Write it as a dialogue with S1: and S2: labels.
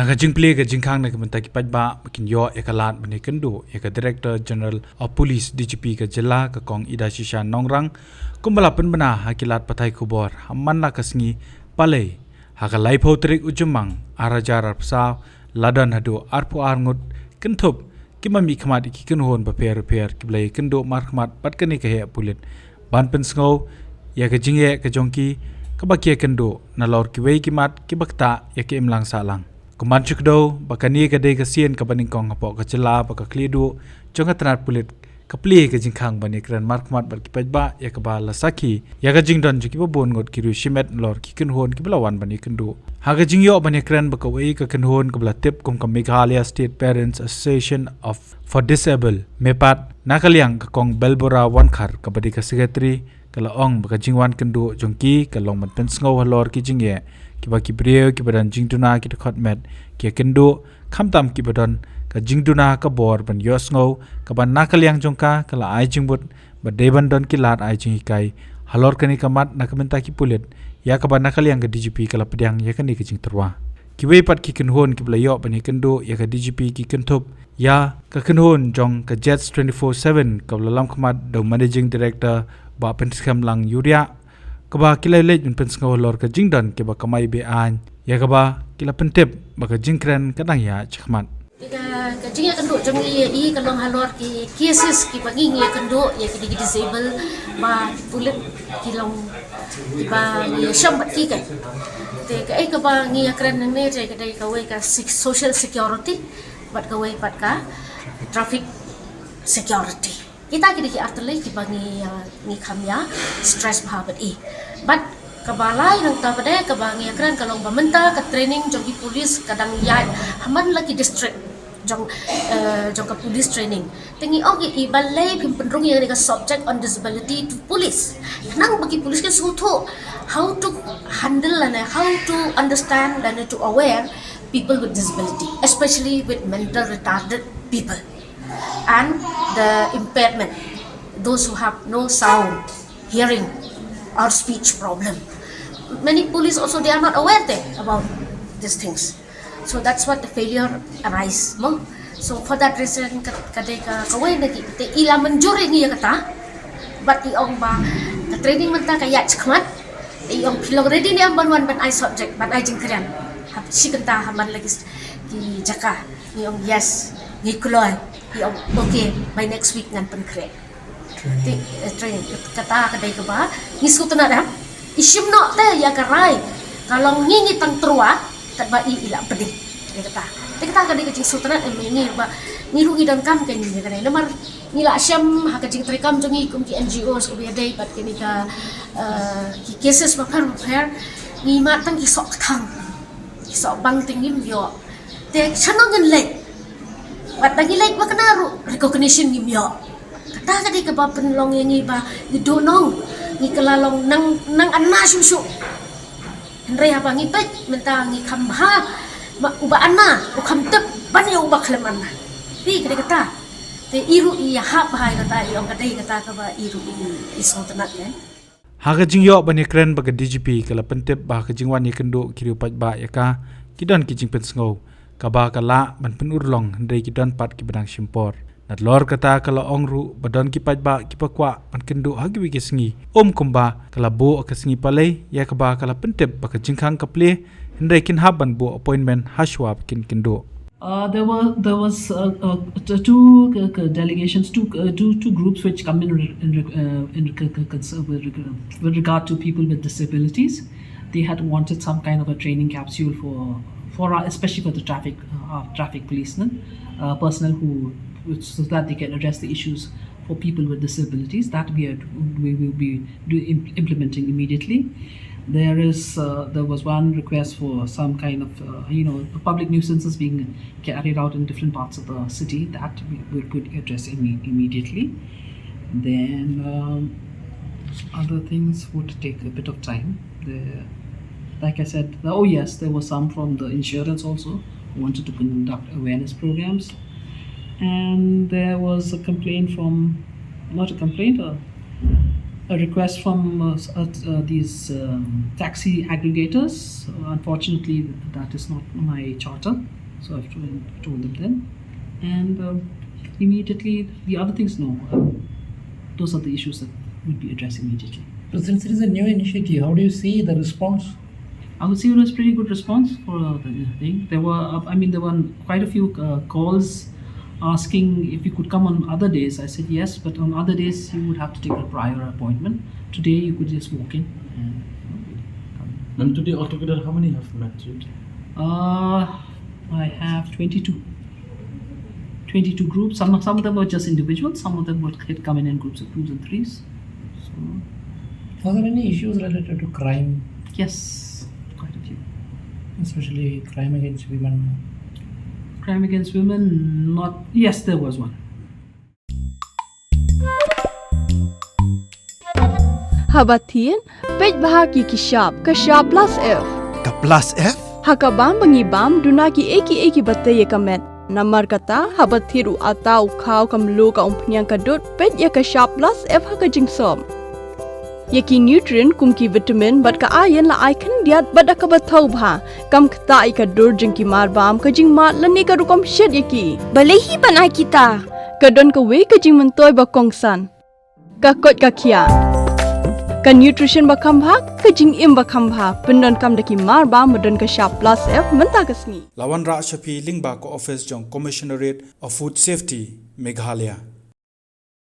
S1: naga jingple ga jingkhang na kamenta ki Paidbah makin yo ekalat bani Ïakynduh eka Director General of Police DGP ka jela ka kong ida shisha nongrang kumbala penbena hakilat patai kubor hamman la kasngi palai haka laipho trik ujumang arajar arpsa ladan hadu arpu arngut kentup kimami khamat ki kenhon ba per kiblai Ïakynduh markhmat patkani ka he pulit ban pensngau ya ka jingye ka jongki kabaki Ïakynduh na lor ki wei kimat ki bakta ya ki imlang salang kuman chukdo bakani ka dei ka sien ka baning kong hapo ka jela ba ka klidu jonga tanat pulit ka pli ka jingkhang bani kran markhmat bar ki Paidbah ya ka ba lasaki ya ka jingdon ki ba bon ngot ki ru shimet lor ki kenhon ki belawan bani Ïakynduh ha ka jingyo bani kran ba ka wei ka kenhon ka bla tip kum ka Meghalaya State Parents Association of for Disabled mepat nakaliang ka kong belbora wankhar ka badi ka secretary kala ong baka jingwan Ïakynduh jongki ka long man pensngau halor ki jingye kiba kibriyo kibadan jingduna ki khot met ki Ïakynduh khamtam kibadan ka jingduna ka bor ban yosngau ka ban nakaliang jongka kala ai jingbut ba deban don ki lat ai jingkai halor kani kamat nakamenta ki pulit ya ka ban nakaliang ka DGP kala pedang ya kani ki jingterwa ki wei pat ki kenhon ki blayo ban Ïakynduh ya ka DGP ki kentup ya ka kenhon jong ka Jets 24/7 ka lalam khamat do managing director ba penskam lang yuria kaba kilai lej un pensngau lor ka jingdan ke ba kamai be an ya kaba kila pentep ba ka jingkran kadang ya chkhmat
S2: ka jing Ïakynduh jong i ka long halor ki cases ki bangi Ïakynduh ya ki disable ba pulit ki long ki ba shambat ki ka te ka ai ka ba ngi akran nang ne ka dai ka we ka social security bat ka we pat ka traffic security kita kini artelai ki bangi ni khamya stress bhabat i but kabalai nang ta bade ka bangi akran kalong bamenta ka training jogi police kadang ya haman lagi district jong ka police training tingi ogi i balai pim penrung yang ka subject on disability to police nang bagi police ke suto how to handle and how to understand and to aware people with disability especially with mental retarded people and the impairment, those who have no sound, hearing or speech problem. Many police also they are not aware about these things. So that's what the failure arise. So for that reason, kadai ka kawai lagi te ila menjuri ni kata, but iong ba the training menta kaya chkmat, iong pilog ready ni ang banwan ban I subject, ban I jingkrian. Si kanta haman lagi ki jaka, iong yes, ni kuloy. Okay, by next week ngan penkre. Training kata kadai ka ba? Ngisku tu nak dah. Isim no te ya karai. Kalau ngingi tang terua, kat ba ila pedih. Dia kata. Dia kata kadai kecing sutra ni ba niru idam kam kan ni kadai. Lemar nila syam ha kecing trikam jongi kum ki NGOs ko biadai pat kini ka ki cases ba per ni matang ki sok thang. Ki sok bang tingim yo. Te chanongan lek. Wat lagi like ba kana recognition ni myo kata kadi ka ba penlong yang iba ni donong ni kelalong nang anna susu henry apa ngi pet mentang ngi khamha uba anna ukam tep ban yo uba kleman ti kata te iru i ha bahai kata yo kata ka ba iru i so tanat kan
S1: haga jingyo bani kran ba DGP kala pentep ba ka jingwan Ïakynduh kiri Paidbah ya ka kidan ki jing pensngau kaba kala ban penurlong hendai kidan pat ki benang simpor nat lor kata kala ongru badon ki Paidbah ki pakwa ban Ïakynduh hagi wi Sngi kumba kala bo ka Sngi palai ya kaba kala pentep ba ka jingkhang ka ple hendai kin haban bo appointment hashwa kin Ïakynduh
S3: there was two delegations, two groups which come in with regard to people with disabilities. They had wanted some kind of a training capsule for especially for the traffic policemen, personnel so that they can address the issues for people with disabilities. That we will be implementing immediately. There was one request for some kind of public nuisances being carried out in different parts of the city that we could address immediately. Then other things would take a bit of time. Like I said, there was some from the insurance also who wanted to conduct awareness programs, and there was a complaint from, not a complaint, a request from these taxi aggregators. Unfortunately, that is not my charter, so I've told them then. And immediately, the other things, no. Those are the issues that we'd be addressing immediately.
S4: So since it is a new initiative, how do you see the response?
S3: I would say it was pretty good response for the thing. There were quite a few calls asking if you could come on other days. I said yes, but on other days you would have to take a prior appointment. Today you could just walk in and come.
S5: And today altogether, how many have met?
S3: I have 22 groups. Some of them were just individuals. Some of them would come in groups of 2s and 3s. So,
S4: Are there any issues related to crime,
S3: yes, quite a few.
S4: especially crime against women?
S3: Crime against women, not. Yes, there was one.
S6: Habatin, Paidbah ki kishap, kashap plus F.
S7: Ka plus F?
S6: Hakabam bangibam duna ki eki bate ye kamet. Namar kata habathiru atau kau kamlu ka umpnyang kadut ped ya kashap plus F haka jingsom. Yaki nutrient kum ki vitamin bat ka iron la icon diat bat ka bathau bha kam khta ka dur jing ki mar bam ka jing mat lani ka rukom shed yaki balehi banai kita ka don ka we ka jing mentoy ba kongsan ka kot ka khia ka nutrition ba kham bha ka jing im ba kham bha pendon kam daki mar bam madon ka sharp plus F menta ka sngi
S1: Lawan Ra Shafi Lingba ko office jong Commissionerate of Food Safety Meghalaya